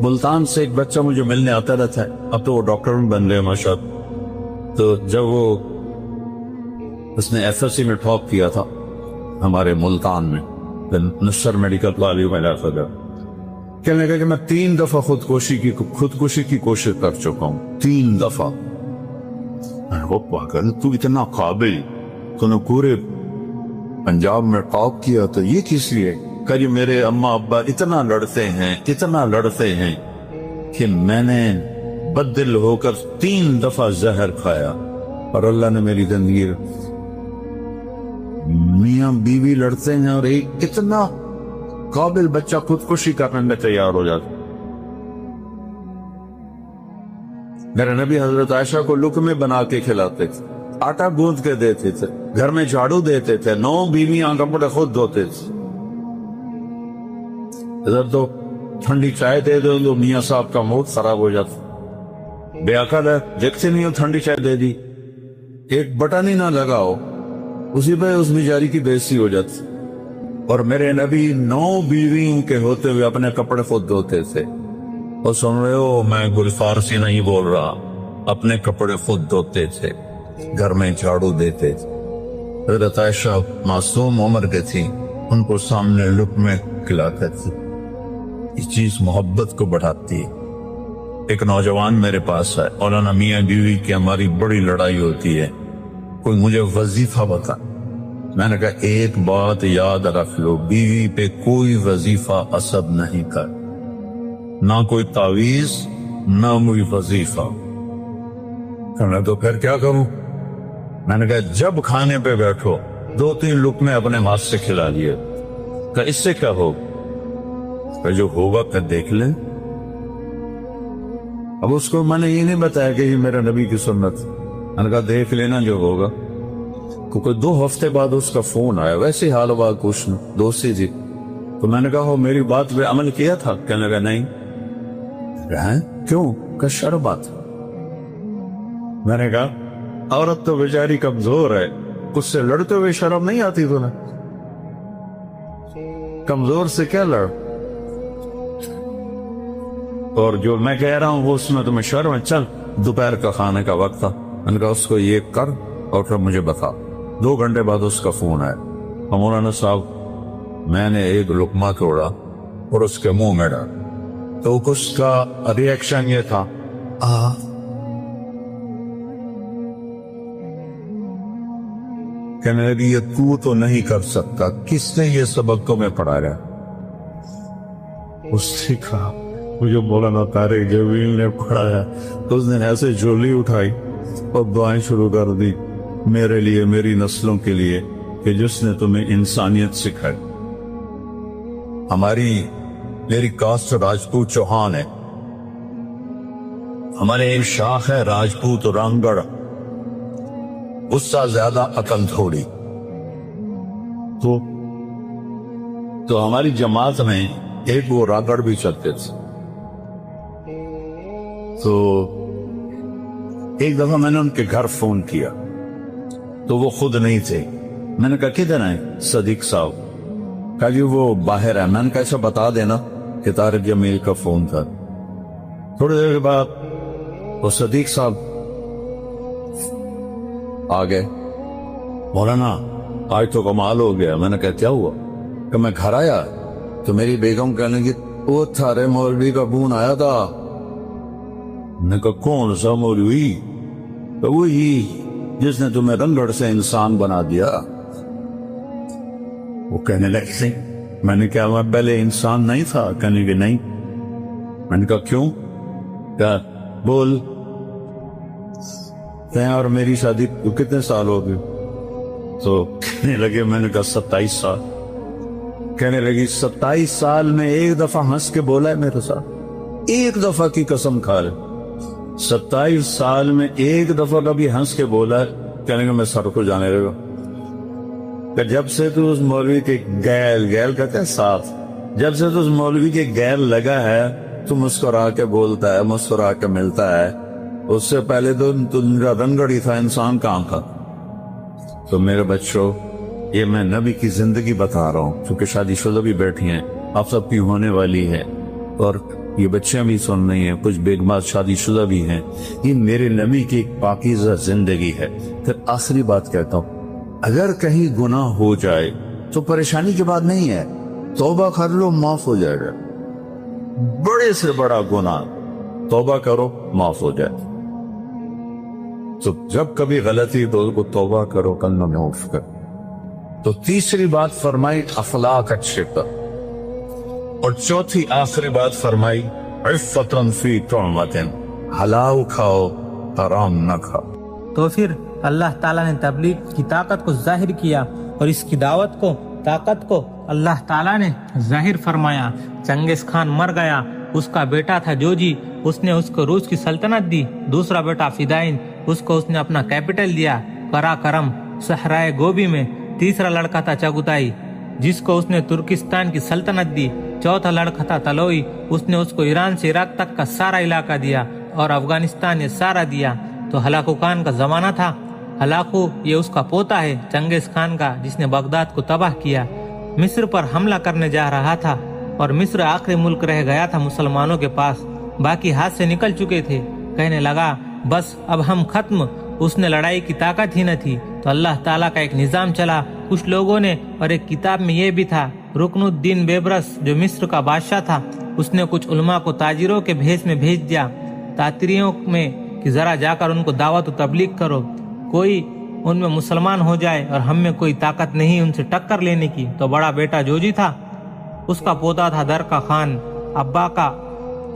ملتان سے ایک بچہ مجھے ملنے آتا رہتا ہے، اب تو وہ ڈاکٹر میں بن گئے ماشاءاللہ۔ تو جب اس نے ایف ایس سی میں ٹاپ کیا تھا ہمارے ملتان میں، نصر میڈیکل کالج میں علاقہ گیا، کہنے لگا کہ میں 3 دفعہ خودکشی کی کوشش کر چکا ہوں، 3 دفعہ۔ تو اتنا قابل، تو نے پورے پنجاب میں ٹاپ کیا، تو یہ کس لیے؟ کہ جی میرے اماں ابا اتنا لڑتے ہیں کہ میں نے بدل ہو کر 3 دفعہ زہر کھایا، اور اللہ نے میری زندگی۔ میاں بیوی لڑتے ہیں اور ایک اتنا قابل بچہ خودکشی کرنے میں تیار ہو جاتا۔ میرے نبی حضرت عائشہ کو لقمے بنا کے کھلاتے تھے، آٹا گوندھ کے دیتے تھے، گھر میں جھاڑو دیتے تھے، 9 بیویاں کپڑے خود دھوتے تھے۔ ادھر تو ٹھنڈی چائے دے دو تو میاں صاحب کا موڈ خراب ہو جاتا، بے عقل ہے، دیکھتے نہیں ہو ٹھنڈی چائے دے دی، ایک بٹن ہی نہ لگاؤ، اسی پہ اس بیچاری کی بے عزتی ہو جاتی۔ اور میرے نبی 9 بیویوں کے ہوتے ہوئے اپنے کپڑے خود دھوتے تھے۔ اور سن رہے ہو، میں کوئی فارسی نہیں بول رہا، اپنے کپڑے خود دھوتے تھے، گھر میں جھاڑو دیتے تھے۔ حضرت عائشہ معصوم عمر کے تھی، ان کو سامنے لقمے کھلاتے تھے۔ یہ چیز محبت کو بڑھاتی ہے۔ ایک نوجوان میرے پاس ہے، مولانا میاں بیوی کی ہماری بڑی لڑائی ہوتی ہے، کوئی مجھے وظیفہ بتا۔ میں نے کہا ایک بات یاد رکھ لو، بیوی پہ کوئی وظیفہ عصب نہیں کر، نہ کوئی تعویذ نہ کوئی وظیفہ۔ میں تو پھر کیا کروں؟ میں نے کہا جب کھانے پہ بیٹھو 2-3 لقمے اپنے ہاتھ سے کھلا لیے، کہ اس سے کیا ہو؟ کہ جو ہوگا پھر دیکھ لیں۔ اب اس کو میں نے یہ نہیں بتایا کہ یہ میرا نبی کی سنت، میں نے کہا دیکھ لینا جو ہوگا۔ کیونکہ 2 ہفتے بعد اس کا فون آیا، ویسے حال و بات پوچھنا، دوستی تھی۔ تو میں نے کہا ہو میری بات پہ عمل کیا تھا؟ کہنے لگا نہیں۔ کیوں؟ کہ شرم بات۔ میں نے کہا عورت تو بیچاری کمزور ہے، اس سے لڑتے ہوئے شرم نہیں آتی تمہیں؟ کمزور سے کیا لڑ؟ اور جو میں کہہ رہا ہوں وہ اس میں تمہیں شرم ہے؟ چل، دوپہر کا کھانے کا وقت تھا، میں نے کہا اس کو یہ کر اور پھر مجھے بتا۔ 2 گھنٹے بعد اس کا فون آیا، مولانا صاحب میں نے ایک لقمہ توڑا اور اس کے منہ میں ڈالا، تو اس کا ریئیکشن یہ تھا کہنے لگی یہ تو نہیں کر سکتا، کس نے یہ سبق تمہیں پڑھایا؟ اس نے کہا مجھے مولانا طارق جمیل نے پڑھایا۔ تو اس نے ایسے جھولی اٹھائی اور دعائیں شروع کر دی میرے لیے، میری نسلوں کے لیے، کہ جس نے تمہیں انسانیت سکھائی۔ میری کاسٹ راجپوت چوہان ہے، ہمارے ایک شاخ ہے راجپوت رنگڑ، اس سے زیادہ عقل تھوڑی۔ تو ہماری جماعت میں ایک وہ رانگڑ بھی چلتے تھے۔ تو ایک دفعہ میں نے ان کے گھر فون کیا تو وہ خود نہیں تھے۔ میں نے کہا کدھر ہیں صدیق صاحب؟ کہا جی وہ باہر ہے۔ میں نے کہا ایسا بتا دینا کہ طارق جمیل کا فون تھا۔ تھوڑی دیر کے بعد وہ صدیق صاحب آ گئے، مولانا آج تو کمال ہو گیا۔ میں نے کہا کیا ہوا؟ کہ میں گھر آیا تو میری بیگم کہنے لگی وہ تھارے مولوی کا فون آیا تھا۔ میں نے کہا کون سا مولوی؟ کہ وہی جس نے تمہیں رنگڑ سے انسان بنا دیا۔ وہ کہنے لگے میں نے کہا میں پہلے انسان نہیں تھا؟ کہنے کہ نہیں۔ میں نے کہا کیوں؟ کہا بول اور میری شادی کو کتنے سال ہو گئے؟ تو کہنے لگے، میں نے کہا 27 سال۔ کہنے لگی 27 سال میں ایک دفعہ ہنس کے بولا ہے میرے ساتھ؟ ایک دفعہ کی قسم کھا لے 27 سال میں ایک دفعہ کبھی ہنس کے بولا ہے؟ کہنے کہ میں سر کو جانے لگا کہ جب سے تو اس مولوی کے گیل کہتے ہیں ساتھ، جب سے تو اس مولوی کے گیل لگا ہے تو مسکرا کے بولتا ہے، مسکرا کے ملتا ہے۔ اس سے پہلے تو میرا رنگڑی تھا، انسان کہاں تھا؟ تو میرے بچوں یہ میں نبی کی زندگی بتا رہا ہوں، کیونکہ شادی شدہ بھی بیٹھی ہیں، آپ سب کی ہونے والی ہے، اور یہ بچیاں بھی سن رہی ہیں، کچھ بیگمات شادی شدہ بھی ہیں۔ یہ میرے نبی کی ایک پاکیزہ زندگی ہے۔ پھر آخری بات کہتا ہوں، اگر کہیں گناہ ہو جائے تو پریشانی کی بات نہیں ہے، توبہ کر لو معاف ہو جائے گا۔ بڑے سے بڑا گناہ توبہ کرو معاف ہو جائے۔ تو جب کبھی غلطی تو توبہ کرو، کلمہ معاف کرو۔ تو تیسری بات فرمائی اخلاق اچھے پر، اور چوتھی آخری بات فرمائی عفتن فی طعمتن، حلال کھاؤ حرام نہ کھاؤ۔ تو پھر اللہ تعالیٰ نے تبلیغ کی طاقت کو ظاہر کیا، اور اس کی دعوت کو، طاقت کو اللہ تعالیٰ نے ظاہر فرمایا۔ چنگیز خان مر گیا، اس کا بیٹا تھا جوجی، اس نے اس کو روس کی سلطنت دی۔ دوسرا بیٹا فدائین، اس کو اس نے اپنا کیپٹل دیا قراقرم صحرائے گوبی میں۔ تیسرا لڑکا تھا چغتائی، جس کو اس نے ترکستان کی سلطنت دی۔ چوتھا لڑکا تھا تلوئی، اس نے اس کو ایران سے عراق تک کا سارا علاقہ دیا، اور افغانستان یہ سارا دیا۔ تو ہلاکو خان کا زمانہ تھا۔ ہلاکو یہ اس کا پوتا ہے چنگیز خان کا، جس نے بغداد کو تباہ کیا، مصر پر حملہ کرنے جا رہا تھا، اور مصر آخری ملک رہ گیا تھا مسلمانوں کے پاس، باقی ہاتھ سے نکل چکے تھے۔ کہنے لگا بس اب ہم ختم۔ اس نے لڑائی کی طاقت ہی نہ تھی، تو اللہ تعالیٰ کا ایک نظام چلا کچھ لوگوں نے، اور ایک کتاب میں یہ بھی تھا، رکن الدین بیبرس جو مصر کا بادشاہ تھا، اس نے کچھ علماء کو تاجروں کے بھیس میں بھیج دیا تاتریوں میں کہ ذرا جا کر ان کو دعوت و تبلیغ کرو، کوئی ان میں مسلمان ہو جائے، اور ہم میں کوئی طاقت نہیں ان سے ٹکر لینے کی۔ تو بڑا بیٹا جوجی تھا، اس کا پوتا تھا درکا خان ابا کا،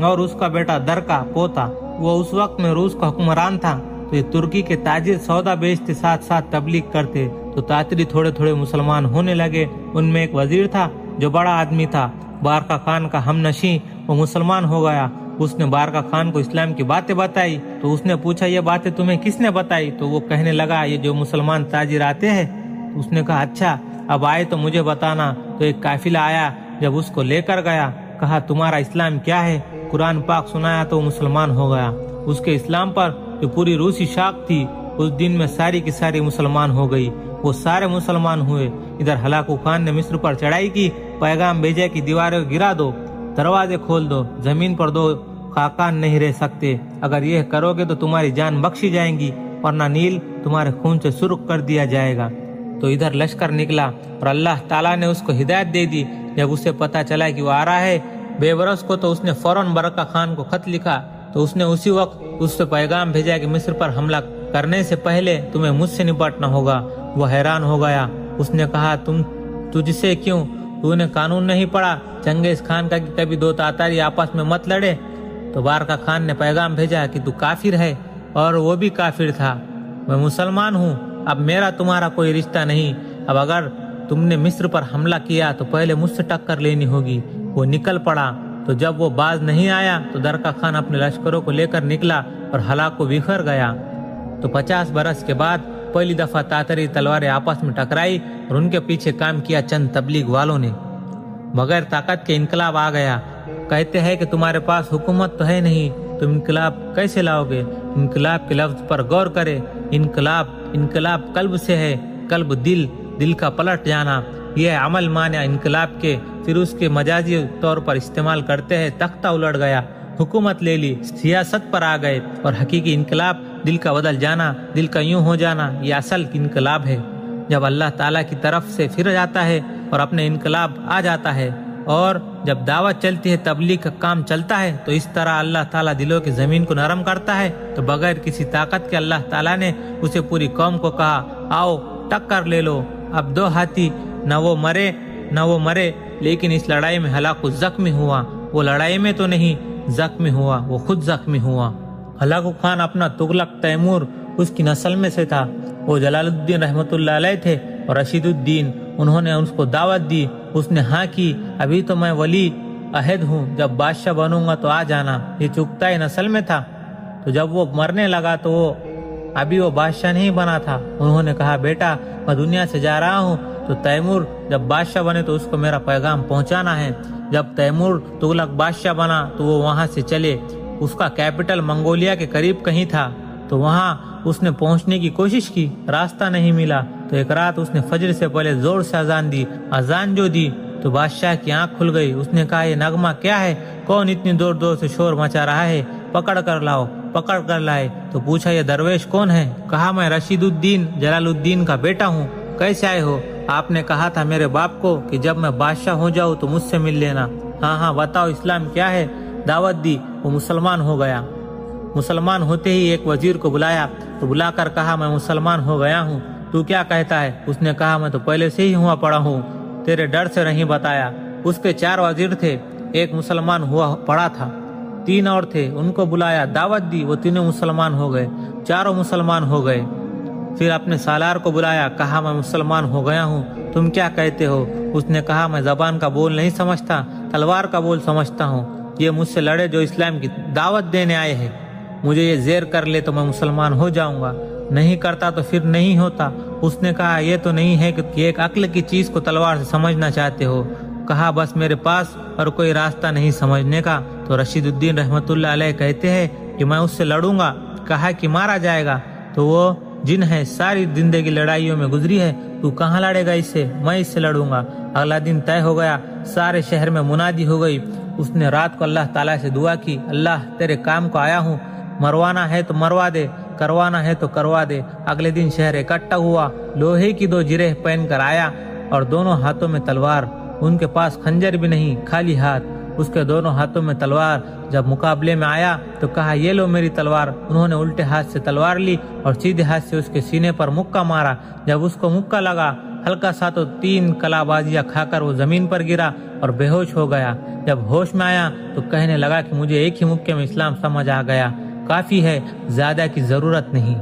اور اس کا بیٹا درکا پوتا، وہ اس وقت میں روس کا حکمران تھا۔ تو یہ ترکی کے تاجر سودا بیچتے، ساتھ ساتھ تبلیغ کرتے، تو تاتری تھوڑے تھوڑے مسلمان ہونے لگے۔ ان میں ایک وزیر تھا جو بڑا آدمی تھا، بارکا خان کا ہم نشیں، وہ مسلمان ہو گیا۔ اس نے بارکا خان کو اسلام کی باتیں بتائی، تو اس نے پوچھا یہ باتیں تمہیں کس نے بتائی؟ تو وہ کہنے لگا یہ جو مسلمان تاجر آتے ہیں۔ تو اس نے کہا اچھا اب آئے تو مجھے بتانا۔ تو ایک قافلہ آیا، جب اس کو لے کر گیا، کہا تمہارا اسلام کیا ہے؟ قرآن پاک سنایا تو وہ مسلمان ہو گیا۔ اس کے اسلام پر جو پوری روسی شاخ تھی، اس دن میں ساری کی ساری مسلمان ہو گئی، وہ سارے مسلمان ہوئے۔ ادھر ہلاکو خان نے مصر پر چڑھائی کی، پیغام بھیجا کہ دیواریں گرا دو، دروازے کھول دو، زمین پر دو خاقان نہیں رہ سکتے، اگر یہ کرو گے تو تمہاری جان بخشی جائیں گی، ورنہ نیل تمہارے خون سے سرخ کر دیا جائے گا۔ تو ادھر لشکر نکلا، اور اللہ تعالیٰ نے اس کو ہدایت دے دی۔ جب اسے پتا چلا کہ وہ آ رہا ہے بیبرس کو، تو اس نے فوراً برکا خان کو خط لکھا، تو اس نے اسی وقت اس سے پیغام بھیجا کہ مصر پر حملہ کرنے سے پہلے تمہیں مجھ سے نپٹنا ہوگا، وہ حیران ہو گیا. اس نے کہا تجھ سے کیوں؟ تو نے قانون نہیں پڑھا چنگیز خان کا کہ کبھی دو تاتاری آپس میں مت لڑے؟ تو بارکا خان نے پیغام بھیجا کہ تو کافر ہے اور وہ بھی کافر تھا. میں مسلمان ہوں، اب میرا تمہارا کوئی رشتہ نہیں. اب اگر تم نے مصر پر حملہ کیا تو پہلے مجھ سے ٹکر لینی ہوگی. وہ نکل پڑا. تو جب وہ باز نہیں آیا تو درکا خان اپنے لشکروں کو لے کر نکلا اور ہلاک کو بکھر گیا. تو 50 برس کے بعد پہلی دفعہ تاتاری تلواریں آپس میں ٹکرائی اور ان کے پیچھے کام کیا چند تبلیغ والوں نے. بغیر طاقت کے انقلاب آ گیا. کہتے ہیں کہ تمہارے پاس حکومت تو ہے نہیں، تم انقلاب کیسے لاؤ گے؟ انقلاب کے لفظ پر غور کرے. انقلاب قلب سے ہے، قلب دل کا پلٹ جانا. یہ عمل مانع انقلاب کے، پھر اس کے مجازی طور پر استعمال کرتے ہیں. تختہ الٹ گیا، حکومت لے لی، سیاست پر آ گئے. اور حقیقی انقلاب دل کا بدل جانا، دل کا یوں ہو جانا، یہ اصل انقلاب ہے. جب اللہ تعالیٰ کی طرف سے پھر جاتا ہے اور اپنے انقلاب آ جاتا ہے، اور جب دعوت چلتی ہے، تبلیغ کا کام چلتا ہے، تو اس طرح اللہ تعالیٰ دلوں کی زمین کو نرم کرتا ہے. تو بغیر کسی طاقت کے اللہ تعالیٰ نے اسے پوری قوم کو کہا آؤ ٹکر لے لو. اب دو ہاتھی، نہ وہ مرے لیکن اس لڑائی میں ہلاکو زخمی ہوا. وہ لڑائی میں تو نہیں زخمی ہوا، وہ خود زخمی ہوا. ہلاکو خان اپنا تغلق تیمور اس کی نسل میں سے تھا. وہ جلال الدین رحمت اللہ علیہ تھے اور رشید الدین. انہوں نے اس کو دعوت دی. اس نے ہاں کی. ابھی تو میں ولی عہد ہوں، جب بادشاہ بنوں گا تو آ جانا. یہ چغتائی نسل میں تھا. تو جب وہ مرنے لگا تو ابھی وہ بادشاہ نہیں بنا تھا. انہوں نے کہا بیٹا میں دنیا سے جا رہا ہوں، تو تیمور جب بادشاہ بنے تو اس کو میرا پیغام پہنچانا ہے. جب تیمور تغلق بادشاہ بنا تو وہ وہاں سے چلے. اس کا کیپٹل منگولیا کے قریب کہیں تھا. تو وہاں اس نے پہنچنے کی کوشش کی، راستہ نہیں ملا. تو ایک رات اس نے فجر سے پہلے زور سے اذان دی. اذان جو دی تو بادشاہ کی آنکھ کھل گئی. اس نے کہا یہ نغمہ کیا ہے؟ کون اتنی دور سے شور مچا رہا ہے؟ پکڑ کر لائے. تو پوچھا یہ درویش کون ہے؟ کہا میں رشید الدین جلال الدین کا بیٹا ہوں. کیسے آئے ہو؟ آپ نے کہا تھا میرے باپ کو کہ جب میں بادشاہ ہو جاؤں تو مجھ سے مل لینا. ہاں بتاؤ اسلام کیا ہے؟ دعوت دی. وہ مسلمان ہو گیا. مسلمان ہوتے ہی ایک وزیر کو بلایا. تو بلا کر کہا میں مسلمان ہو گیا ہوں، تو کیا کہتا ہے؟ اس نے کہا میں تو پہلے سے ہی ہوا پڑا ہوں، تیرے ڈر سے نہیں بتایا. اس کے 4 وزیر تھے، ایک مسلمان ہوا پڑا تھا، 3 اور تھے. ان کو بلایا، دعوت دی. وہ تینوں مسلمان ہو گئے، 4 مسلمان ہو گئے. پھر اپنے سالار کو بلایا، کہا میں مسلمان ہو گیا ہوں، تم کیا کہتے ہو؟ اس نے کہا میں زبان کا بول نہیں سمجھتا، تلوار کا بول سمجھتا ہوں. یہ مجھ سے لڑے جو اسلام کی دعوت دینے آئے ہیں. مجھے یہ زیر کر لے تو میں مسلمان ہو جاؤں گا، نہیں کرتا تو پھر نہیں ہوتا. اس نے کہا یہ تو نہیں ہے کہ ایک عقل کی چیز کو تلوار سے سمجھنا چاہتے ہو. کہا بس میرے پاس اور کوئی راستہ نہیں سمجھنے کا. تو رشید الدین رحمت اللہ علیہ کہتے ہیں کہ میں اس سے لڑوں گا. کہا کہ مارا جائے گا. تو وہ جن ہے، ساری زندگی لڑائیوں میں گزری ہے، تو کہاں لڑے گا اس سے؟ میں اس سے لڑوں گا. اگلا دن طے ہو گیا. سارے شہر میں منادی ہو گئی. اس نے رات کو اللہ تعالیٰ سے دعا کی، اللہ تیرے کام کو آیا ہوں، مروانا ہے تو مروا دے، کروانا ہے تو کروا دے. اگلے دن شہر اکٹھا ہوا. لوہے کی 2 جرح پہن کر آیا اور دونوں ہاتھوں میں تلوار. ان کے پاس خنجر بھی نہیں، خالی ہاتھ. اس کے دونوں ہاتھوں میں تلوار. جب مقابلے میں آیا تو کہا یہ لو میری تلوار. انہوں نے الٹے ہاتھ سے تلوار لی اور سیدھے ہاتھ سے اس کے سینے پر مکہ مارا. جب اس کو مکہ لگا ہلکا سا تو 3 کلا بازیاں کھا کر وہ زمین پر گرا اور بے ہوش ہو گیا. جب ہوش میں آیا تو کہنے لگا کہ مجھے ایک ہی مکے میں اسلام سمجھ آ گیا، کافی ہے، زیادہ کی ضرورت نہیں.